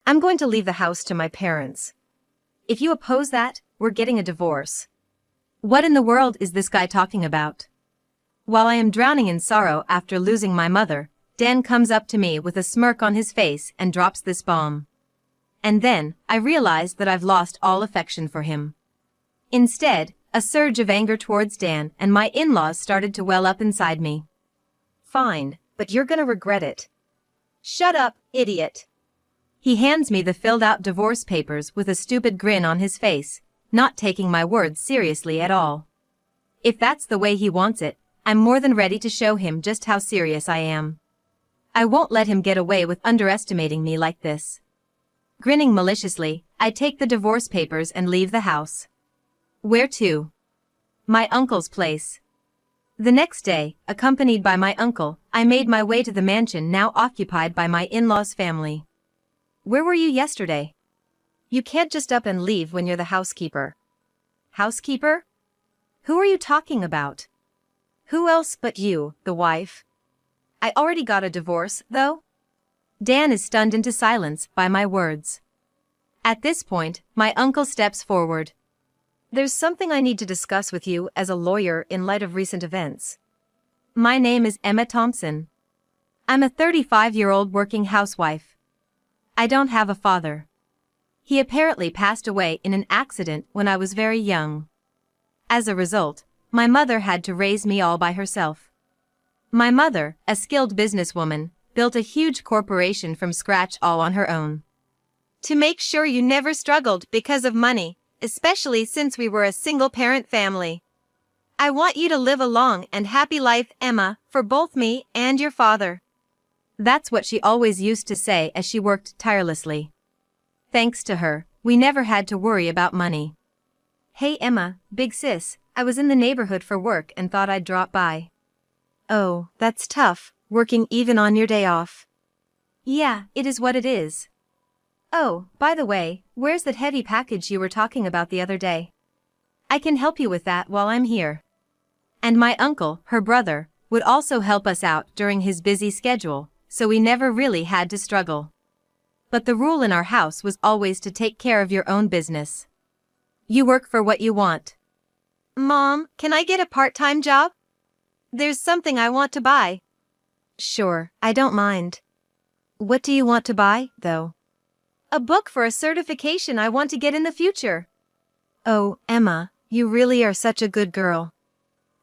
I'm going to leave the house to my parents. If you oppose that, we're getting a divorce. What in the world is this guy talking about? While I am drowning in sorrow after losing my mother, Dan comes up to me with a smirk on his face and drops this bomb. And then, I realize that I've lost all affection for him. Instead, a surge of anger towards Dan and my in-laws started to well up inside me. Fine, but you're gonna regret it. Shut up, idiot. He hands me the filled-out divorce papers with a stupid grin on his face, not taking my words seriously at all. If that's the way he wants it, I'm more than ready to show him just how serious I am. I won't let him get away with underestimating me like this. Grinning maliciously, I take the divorce papers and leave the house. Where to? My uncle's place. The next day, accompanied by my uncle, I made my way to the mansion now occupied by my in-laws' family. Where were you yesterday? You can't just up and leave when you're the housekeeper. Housekeeper? Who are you talking about? Who else but you, the wife? I already got a divorce, though. Dan is stunned into silence by my words. At this point, my uncle steps forward. There's something I need to discuss with you as a lawyer in light of recent events. My name is Emma Thompson. I'm a 35-year-old working housewife. I don't have a father. He apparently passed away in an accident when I was very young. As a result, my mother had to raise me all by herself. My mother, a skilled businesswoman, built a huge corporation from scratch all on her own. To make sure you never struggled because of money, especially since we were a single-parent family. I want you to live a long and happy life, Emma, for both me and your father. That's what she always used to say as she worked tirelessly. Thanks to her, we never had to worry about money. Hey Emma, big sis, I was in the neighborhood for work and thought I'd drop by. Oh, that's tough, working even on your day off. Yeah, it is what it is. Oh, by the way, where's that heavy package you were talking about the other day? I can help you with that while I'm here. And my uncle, her brother, would also help us out during his busy schedule, so we never really had to struggle. But the rule in our house was always to take care of your own business. You work for what you want. Mom, can I get a part-time job? There's something I want to buy. Sure, I don't mind. What do you want to buy, though? A book for a certification I want to get in the future. Oh, Emma, you really are such a good girl.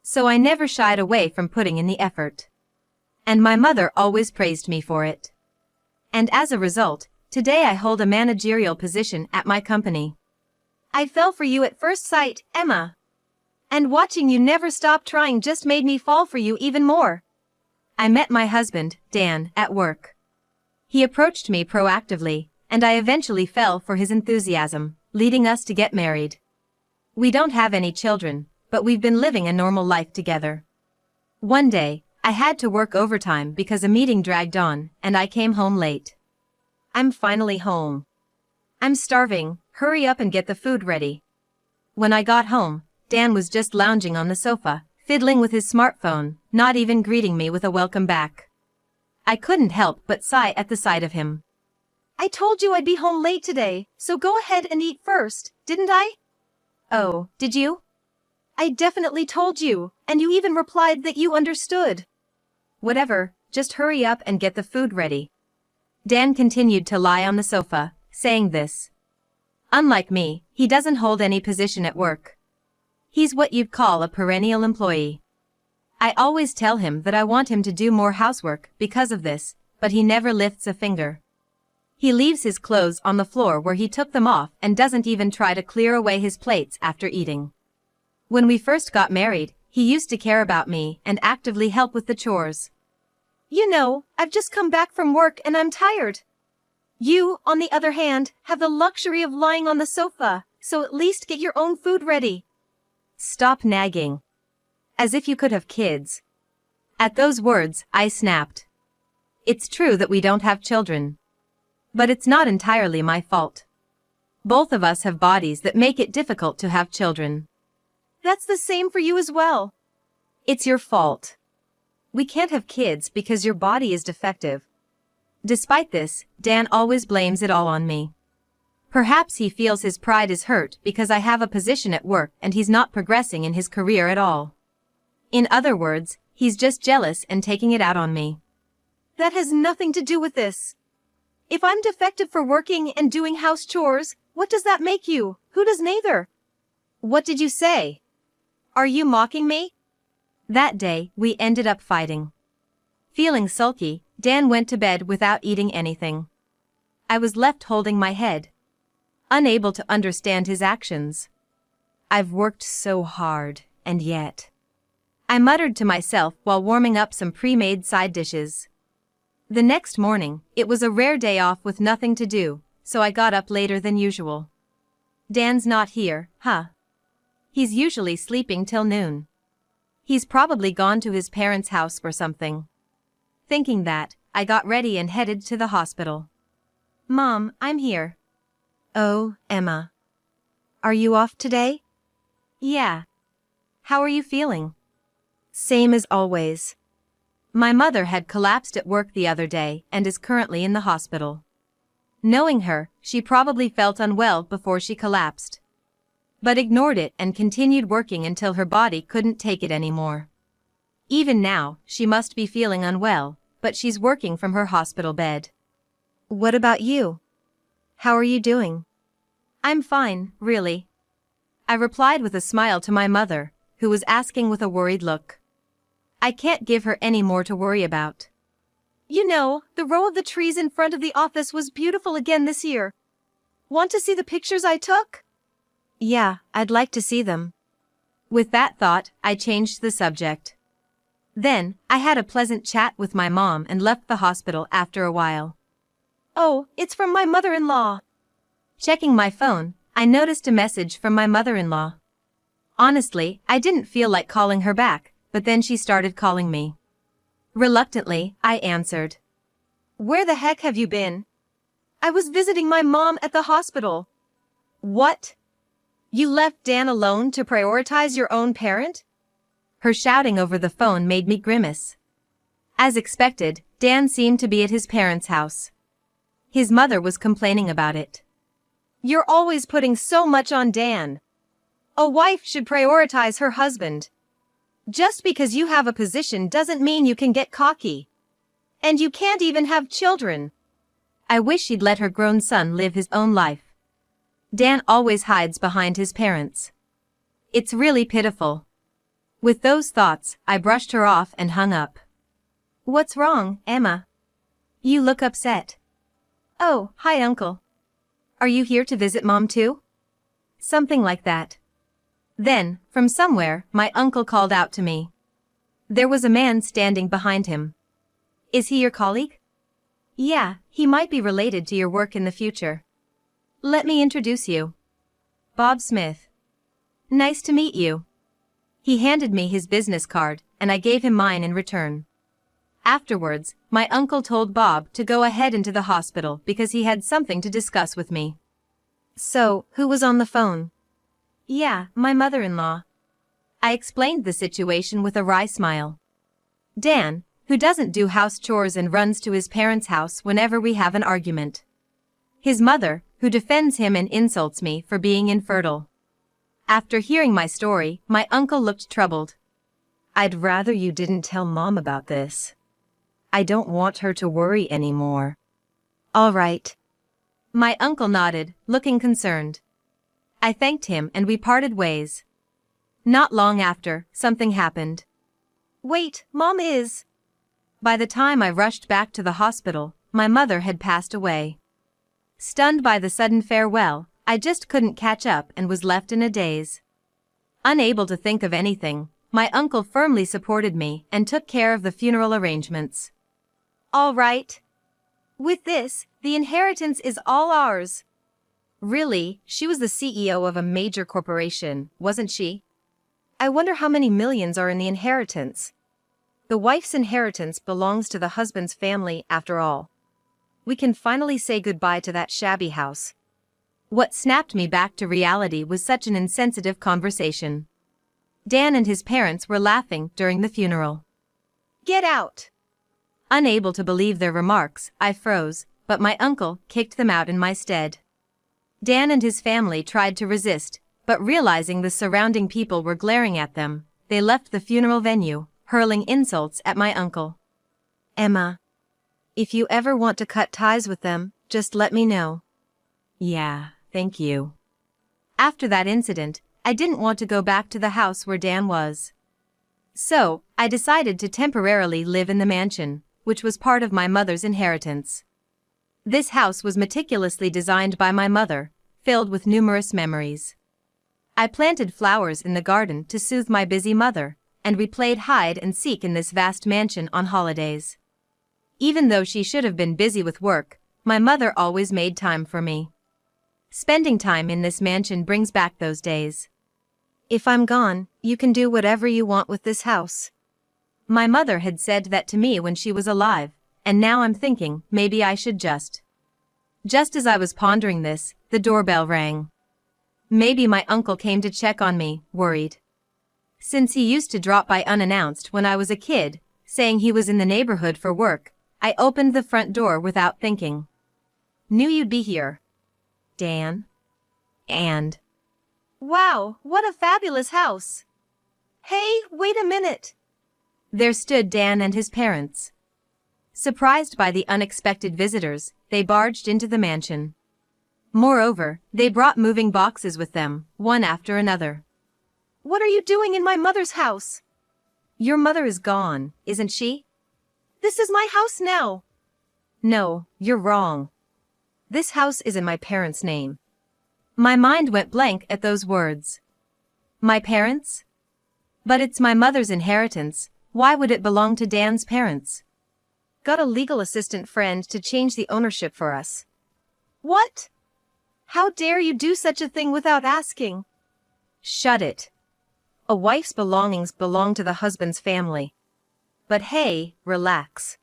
So I never shied away from putting in the effort. And my mother always praised me for it. And as a result, today I hold a managerial position at my company. I fell for you at first sight, Emma. And watching you never stop trying just made me fall for you even more. I met my husband, Dan, at work. He approached me proactively, and I eventually fell for his enthusiasm, leading us to get married. We don't have any children, but we've been living a normal life together. One day, I had to work overtime because a meeting dragged on, and I came home late. I'm finally home. I'm starving, hurry up and get the food ready. When I got home, Dan was just lounging on the sofa, fiddling with his smartphone, not even greeting me with a welcome back. I couldn't help but sigh at the sight of him. I told you I'd be home late today, so go ahead and eat first, didn't I? Oh, did you? I definitely told you, and you even replied that you understood. Whatever, just hurry up and get the food ready. Dan continued to lie on the sofa, saying this. Unlike me, he doesn't hold any position at work. He's what you'd call a perennial employee. I always tell him that I want him to do more housework because of this, but he never lifts a finger. He leaves his clothes on the floor where he took them off and doesn't even try to clear away his plates after eating. When we first got married, he used to care about me and actively help with the chores. You know, I've just come back from work and I'm tired. You, on the other hand, have the luxury of lying on the sofa, so at least get your own food ready. Stop nagging. As if you could have kids. At those words, I snapped. It's true that we don't have children. But it's not entirely my fault. Both of us have bodies that make it difficult to have children. That's the same for you as well. It's your fault. We can't have kids because your body is defective. Despite this, Dan always blames it all on me. Perhaps he feels his pride is hurt because I have a position at work and he's not progressing in his career at all. In other words, he's just jealous and taking it out on me. That has nothing to do with this. If I'm defective for working and doing house chores, what does that make you? Who does neither? What did you say? Are you mocking me? That day, we ended up fighting. Feeling sulky, Dan went to bed without eating anything. I was left holding my head, unable to understand his actions. I've worked so hard, and yet. I muttered to myself while warming up some pre-made side dishes. The next morning, it was a rare day off with nothing to do, so I got up later than usual. Dan's not here, huh? He's usually sleeping till noon. He's probably gone to his parents' house or something. Thinking that, I got ready and headed to the hospital. Mom, I'm here. Oh, Emma. Are you off today? Yeah. How are you feeling? Same as always. My mother had collapsed at work the other day and is currently in the hospital. Knowing her, she probably felt unwell before she collapsed, but ignored it and continued working until her body couldn't take it anymore. Even now, she must be feeling unwell, but she's working from her hospital bed. What about you? How are you doing? I'm fine, really. I replied with a smile to my mother, who was asking with a worried look. I can't give her any more to worry about. You know, the row of the trees in front of the office was beautiful again this year. Want to see the pictures I took? Yeah, I'd like to see them. With that thought, I changed the subject. Then, I had a pleasant chat with my mom and left the hospital after a while. Oh, it's from my mother-in-law. Checking my phone, I noticed a message from my mother-in-law. Honestly, I didn't feel like calling her back, but then she started calling me. Reluctantly, I answered. Where the heck have you been? I was visiting my mom at the hospital. What? You left Dan alone to prioritize your own parent? Her shouting over the phone made me grimace. As expected, Dan seemed to be at his parents' house. His mother was complaining about it. You're always putting so much on Dan. A wife should prioritize her husband. Just because you have a position doesn't mean you can get cocky. And you can't even have children. I wish she'd let her grown son live his own life. Dan always hides behind his parents. It's really pitiful. With those thoughts, I brushed her off and hung up. What's wrong, Emma? You look upset. Oh, hi, Uncle. Are you here to visit Mom too? Something like that. Then, from somewhere, my uncle called out to me. There was a man standing behind him. Is he your colleague? Yeah, he might be related to your work in the future. Let me introduce you. Bob Smith. Nice to meet you. He handed me his business card, and I gave him mine in return. Afterwards, my uncle told Bob to go ahead into the hospital because he had something to discuss with me. So, who was on the phone? Yeah, my mother-in-law. I explained the situation with a wry smile. Dan, who doesn't do house chores and runs to his parents' house whenever we have an argument. His mother, who defends him and insults me for being infertile. After hearing my story, my uncle looked troubled. I'd rather you didn't tell Mom about this. I don't want her to worry anymore. All right. My uncle nodded, looking concerned. I thanked him and we parted ways. Not long after, something happened. Wait, Mom is... By the time I rushed back to the hospital, my mother had passed away. Stunned by the sudden farewell, I just couldn't catch up and was left in a daze. Unable to think of anything, my uncle firmly supported me and took care of the funeral arrangements. All right. With this, the inheritance is all ours. Really, she was the CEO of a major corporation, wasn't she? I wonder how many millions are in the inheritance. The wife's inheritance belongs to the husband's family after all. We can finally say goodbye to that shabby house. What snapped me back to reality was such an insensitive conversation. Dan and his parents were laughing during the funeral. Get out! Unable to believe their remarks, I froze, but my uncle kicked them out in my stead. Dan and his family tried to resist, but realizing the surrounding people were glaring at them, they left the funeral venue, hurling insults at my uncle. Emma, if you ever want to cut ties with them, just let me know. Yeah, thank you. After that incident, I didn't want to go back to the house where Dan was. So, I decided to temporarily live in the mansion, which was part of my mother's inheritance. This house was meticulously designed by my mother, filled with numerous memories. I planted flowers in the garden to soothe my busy mother, and we played hide and seek in this vast mansion on holidays. Even though she should have been busy with work, my mother always made time for me. Spending time in this mansion brings back those days. If I'm gone, you can do whatever you want with this house. My mother had said that to me when she was alive, and now I'm thinking maybe I should just. Just as I was pondering this, the doorbell rang. Maybe my uncle came to check on me, worried. Since he used to drop by unannounced when I was a kid, saying he was in the neighborhood for work, I opened the front door without thinking. Knew you'd be here, Dan. And. Wow, what a fabulous house! Hey, wait a minute! There stood Dan and his parents. Surprised by the unexpected visitors, they barged into the mansion. Moreover, they brought moving boxes with them, one after another. What are you doing in my mother's house? Your mother is gone, isn't she? This is my house now. No, you're wrong. This house is in my parents' name. My mind went blank at those words. My parents? But it's my mother's inheritance, why would it belong to Dan's parents? Got a legal assistant friend to change the ownership for us. What? How dare you do such a thing without asking? Shut it. A wife's belongings belong to the husband's family. But hey, relax.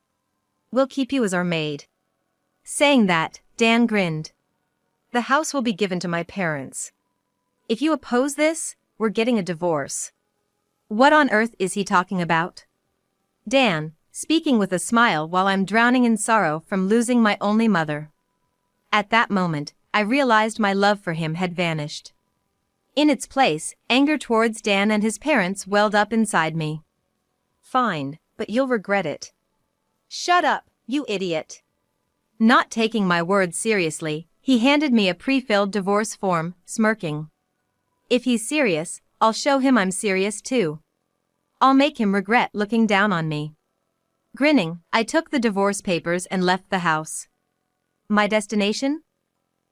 We'll keep you as our maid. Saying that, Dan grinned. The house will be given to my parents. If you oppose this, we're getting a divorce. What on earth is he talking about? Dan, speaking with a smile while I'm drowning in sorrow from losing my only mother. At that moment, I realized my love for him had vanished. In its place, anger towards Dan and his parents welled up inside me. Fine, but you'll regret it. Shut up, you idiot. Not taking my words seriously, he handed me a pre-filled divorce form, smirking. If he's serious, I'll show him I'm serious too. I'll make him regret looking down on me. Grinning, I took the divorce papers and left the house. My destination?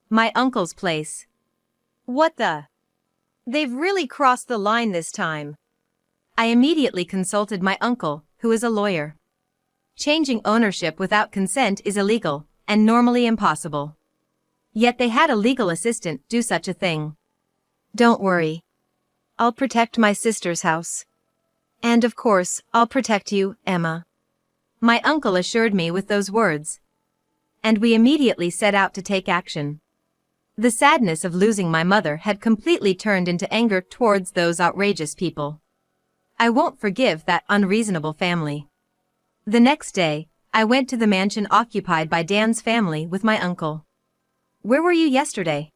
My uncle's place. What the? They've really crossed the line this time. I immediately consulted my uncle, who is a lawyer. Changing ownership without consent is illegal, and normally impossible. Yet they had a legal assistant do such a thing. Don't worry. I'll protect my sister's house. And of course, I'll protect you, Emma. My uncle assured me with those words. And we immediately set out to take action. The sadness of losing my mother had completely turned into anger towards those outrageous people. I won't forgive that unreasonable family. The next day, I went to the mansion occupied by Dan's family with my uncle. Where were you yesterday?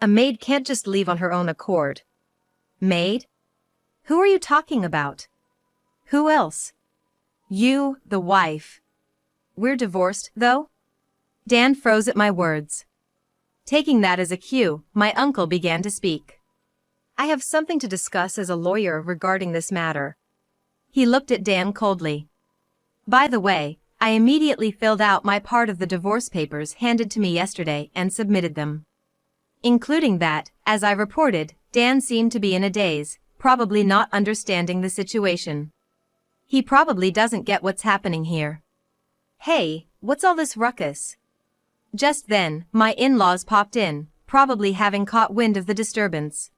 A maid can't just leave on her own accord. Maid? Who are you talking about? Who else? You, the wife. We're divorced, though? Dan froze at my words. Taking that as a cue, my uncle began to speak. I have something to discuss as a lawyer regarding this matter. He looked at Dan coldly. By the way, I immediately filled out my part of the divorce papers handed to me yesterday and submitted them. Including that, as I reported, Dan seemed to be in a daze, probably not understanding the situation. He probably doesn't get what's happening here. Hey, what's all this ruckus? Just then, my in-laws popped in, probably having caught wind of the disturbance.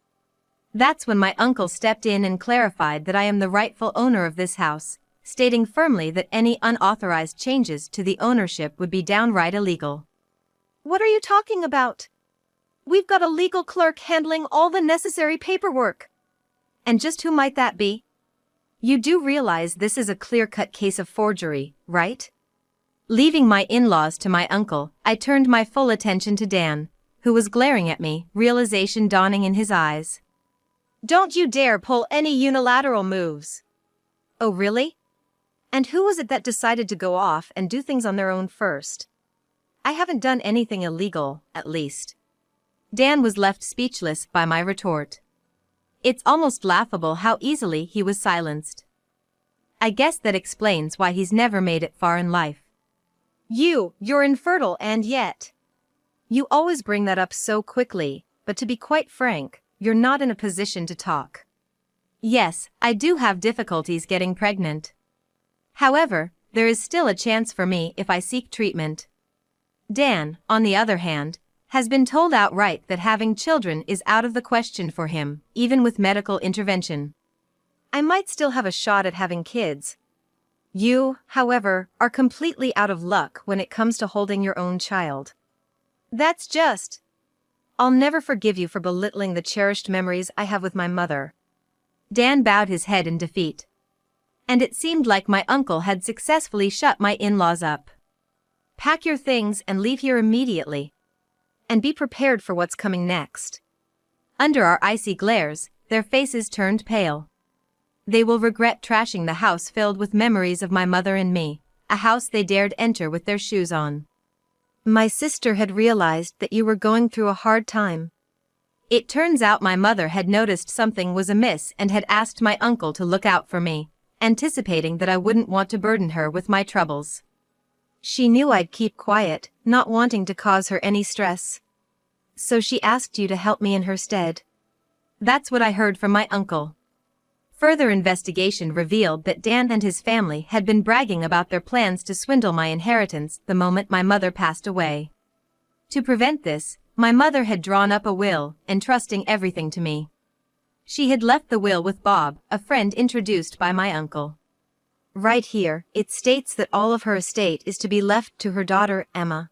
That's when my uncle stepped in and clarified that I am the rightful owner of this house, stating firmly that any unauthorized changes to the ownership would be downright illegal. What are you talking about? We've got a legal clerk handling all the necessary paperwork. And just who might that be? You do realize this is a clear-cut case of forgery, right? Leaving my in-laws to my uncle, I turned my full attention to Dan, who was glaring at me, realization dawning in his eyes. Don't you dare pull any unilateral moves. Oh really? And who was it that decided to go off and do things on their own first? I haven't done anything illegal, at least. Dan was left speechless by my retort. It's almost laughable how easily he was silenced. I guess that explains why he's never made it far in life. You're infertile and yet. You always bring that up so quickly, but to be quite frank, you're not in a position to talk. Yes, I do have difficulties getting pregnant. However, there is still a chance for me if I seek treatment. Dan, on the other hand, has been told outright that having children is out of the question for him, even with medical intervention. I might still have a shot at having kids. You, however, are completely out of luck when it comes to holding your own child. That's just. I'll never forgive you for belittling the cherished memories I have with my mother. Dan bowed his head in defeat. And it seemed like my uncle had successfully shut my in-laws up. Pack your things and leave here immediately. And be prepared for what's coming next. Under our icy glares, their faces turned pale. They will regret trashing the house filled with memories of my mother and me, a house they dared enter with their shoes on. My sister had realized that you were going through a hard time. It turns out my mother had noticed something was amiss and had asked my uncle to look out for me, anticipating that I wouldn't want to burden her with my troubles. She knew I'd keep quiet, not wanting to cause her any stress. So she asked you to help me in her stead. That's what I heard from my uncle. Further investigation revealed that Dan and his family had been bragging about their plans to swindle my inheritance the moment my mother passed away. To prevent this, my mother had drawn up a will, entrusting everything to me. She had left the will with Bob, a friend introduced by my uncle. Right here, it states that all of her estate is to be left to her daughter, Emma.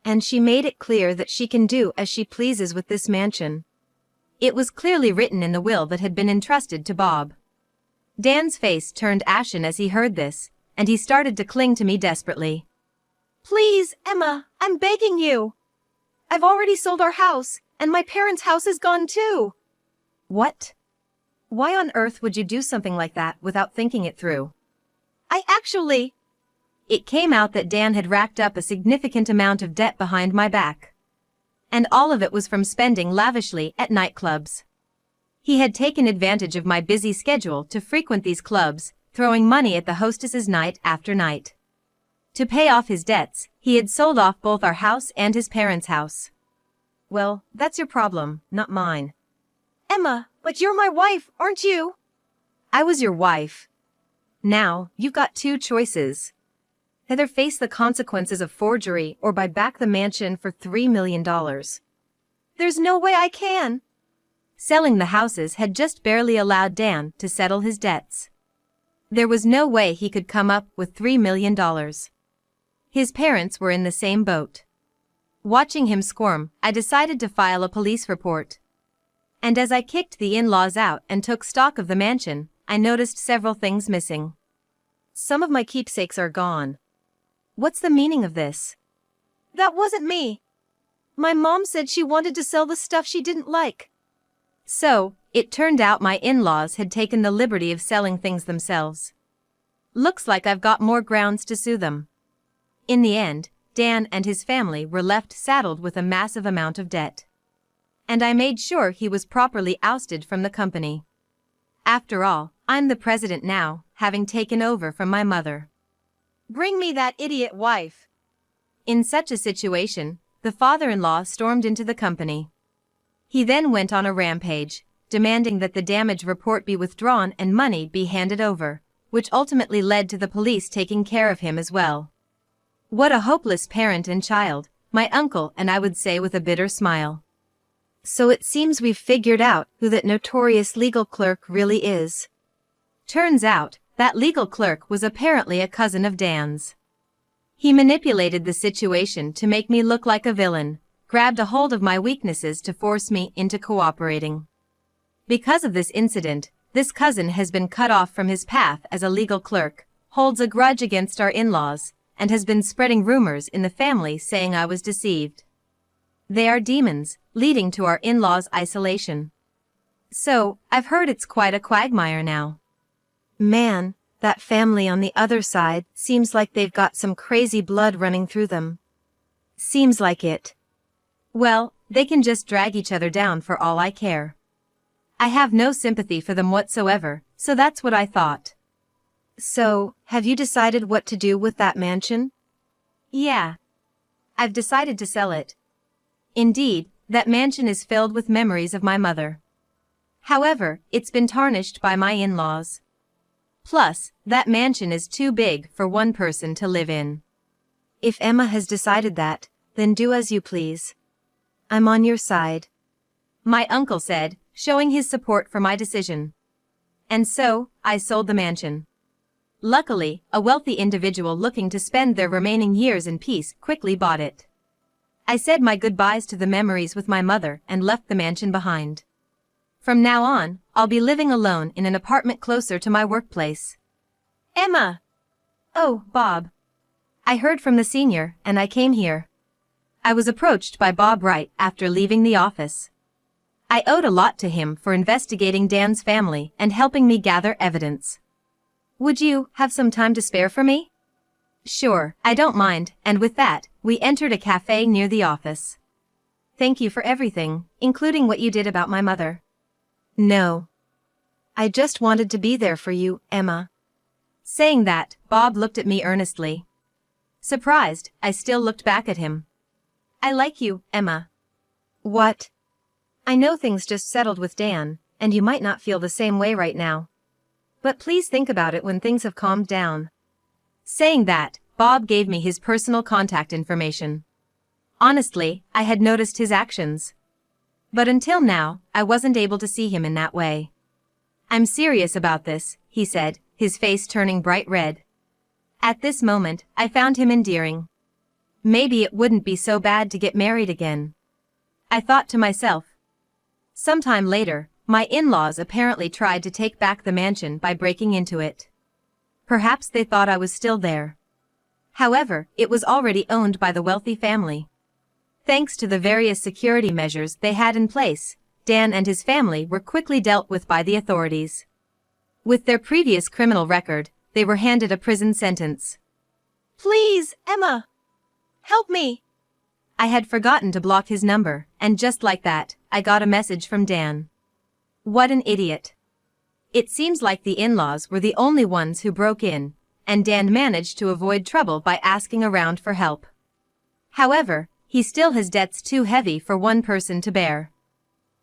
And she made it clear that she can do as she pleases with this mansion. It was clearly written in the will that had been entrusted to Bob. Dan's face turned ashen as he heard this, and he started to cling to me desperately. Please, Emma, I'm begging you. I've already sold our house, and my parents' house is gone too. What? Why on earth would you do something like that without thinking it through? It came out that Dan had racked up a significant amount of debt behind my back. And all of it was from spending lavishly at nightclubs. He had taken advantage of my busy schedule to frequent these clubs, throwing money at the hostesses night after night. To pay off his debts, he had sold off both our house and his parents' house. Well, that's your problem, not mine. Emma, but you're my wife, aren't you? I was your wife. Now, you've got two choices. Either face the consequences of forgery or buy back the mansion for $3 million. There's no way I can. Selling the houses had just barely allowed Dan to settle his debts. There was no way he could come up with $3 million. His parents were in the same boat. Watching him squirm, I decided to file a police report. And as I kicked the in-laws out and took stock of the mansion, I noticed several things missing. Some of my keepsakes are gone. What's the meaning of this? That wasn't me. My mom said she wanted to sell the stuff she didn't like. So, it turned out my in-laws had taken the liberty of selling things themselves. Looks like I've got more grounds to sue them. In the end, Dan and his family were left saddled with a massive amount of debt. And I made sure he was properly ousted from the company. After all, I'm the president now, having taken over from my mother. Bring me that idiot wife. In such a situation, the father-in-law stormed into the company. He then went on a rampage, demanding that the damage report be withdrawn and money be handed over, which ultimately led to the police taking care of him as well. What a hopeless parent and child, my uncle and I would say with a bitter smile. So it seems we've figured out who that notorious legal clerk really is. Turns out, that legal clerk was apparently a cousin of Dan's. He manipulated the situation to make me look like a villain, grabbed a hold of my weaknesses to force me into cooperating. Because of this incident, this cousin has been cut off from his path as a legal clerk, holds a grudge against our in-laws, and has been spreading rumors in the family saying I was deceived. They are demons, leading to our in-laws' isolation. So, I've heard it's quite a quagmire now. Man, that family on the other side seems like they've got some crazy blood running through them. Seems like it. Well, they can just drag each other down for all I care. I have no sympathy for them whatsoever, so that's what I thought. So, have you decided what to do with that mansion? Yeah. I've decided to sell it. Indeed, that mansion is filled with memories of my mother. However, it's been tarnished by my in-laws. Plus, that mansion is too big for one person to live in. If Emma has decided that, then do as you please. I'm on your side. My uncle said, showing his support for my decision. And so, I sold the mansion. Luckily, a wealthy individual looking to spend their remaining years in peace quickly bought it. I said my goodbyes to the memories with my mother and left the mansion behind. From now on, I'll be living alone in an apartment closer to my workplace. Emma! Oh, Bob. I heard from the senior, and I came here. I was approached by Bob right after leaving the office. I owed a lot to him for investigating Dan's family and helping me gather evidence. Would you have some time to spare for me? Sure, I don't mind, and with that, we entered a cafe near the office. Thank you for everything, including what you did about my mother. No. I just wanted to be there for you, Emma. Saying that, Bob looked at me earnestly. Surprised, I still looked back at him. I like you, Emma. What? I know things just settled with Dan, and you might not feel the same way right now. But please think about it when things have calmed down. Saying that, Bob gave me his personal contact information. Honestly, I had noticed his actions. But until now, I wasn't able to see him in that way. I'm serious about this, he said, his face turning bright red. At this moment, I found him endearing. Maybe it wouldn't be so bad to get married again. I thought to myself. Sometime later, my in-laws apparently tried to take back the mansion by breaking into it. Perhaps they thought I was still there. However, it was already owned by the wealthy family. Thanks to the various security measures they had in place, Dan and his family were quickly dealt with by the authorities. With their previous criminal record, they were handed a prison sentence. Please, Emma! Help me! I had forgotten to block his number, and just like that, I got a message from Dan. What an idiot. It seems like the in-laws were the only ones who broke in, and Dan managed to avoid trouble by asking around for help. However, he still has debts too heavy for one person to bear.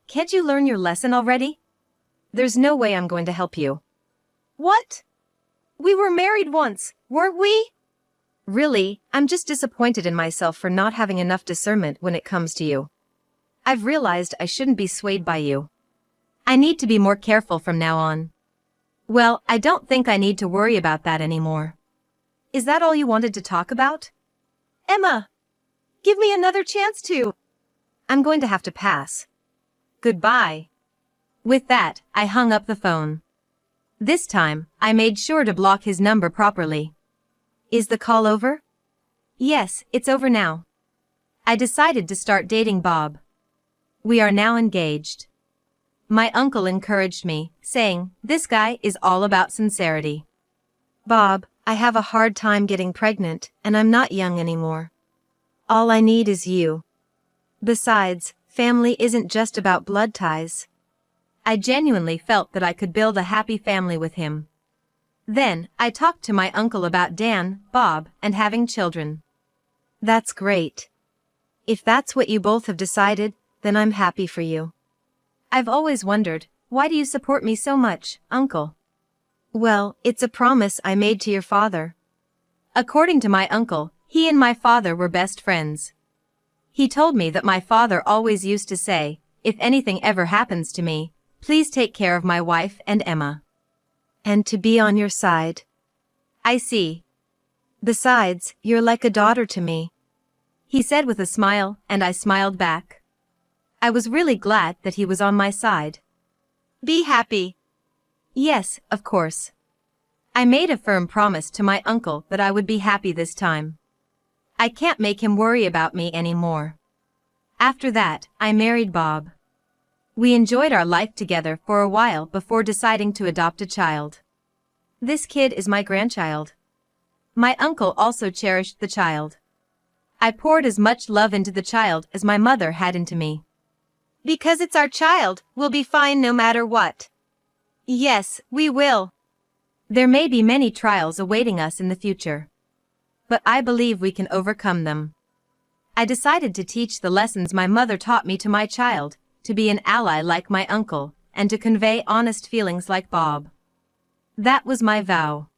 Can't you learn your lesson already? There's no way I'm going to help you. What? We were married once, weren't we? Really, I'm just disappointed in myself for not having enough discernment when it comes to you. I've realized I shouldn't be swayed by you. I need to be more careful from now on. Well, I don't think I need to worry about that anymore. Is that all you wanted to talk about? Emma! Give me another chance to. I'm going to have to pass. Goodbye. With that, I hung up the phone. This time, I made sure to block his number properly. Is the call over? Yes, it's over now. I decided to start dating Bob. We are now engaged. My uncle encouraged me, saying, "This guy is all about sincerity." Bob, I have a hard time getting pregnant, and I'm not young anymore. All I need is you. Besides, family isn't just about blood ties. I genuinely felt that I could build a happy family with him. Then, I talked to my uncle about Dan, Bob, and having children. That's great. If that's what you both have decided, then I'm happy for you. I've always wondered, why do you support me so much, Uncle? Well, it's a promise I made to your father. According to my uncle, he and my father were best friends. He told me that my father always used to say, "If anything ever happens to me, please take care of my wife and Emma." And to be on your side. I see. Besides, you're like a daughter to me. He said with a smile, and I smiled back. I was really glad that he was on my side. Be happy. Yes, of course. I made a firm promise to my uncle that I would be happy this time. I can't make him worry about me anymore. After that, I married Bob. We enjoyed our life together for a while before deciding to adopt a child. This kid is my grandchild. My uncle also cherished the child. I poured as much love into the child as my mother had into me. Because it's our child, we'll be fine no matter what. Yes, we will. There may be many trials awaiting us in the future. But I believe we can overcome them. I decided to teach the lessons my mother taught me to my child, to be an ally like my uncle, and to convey honest feelings like Bob. That was my vow.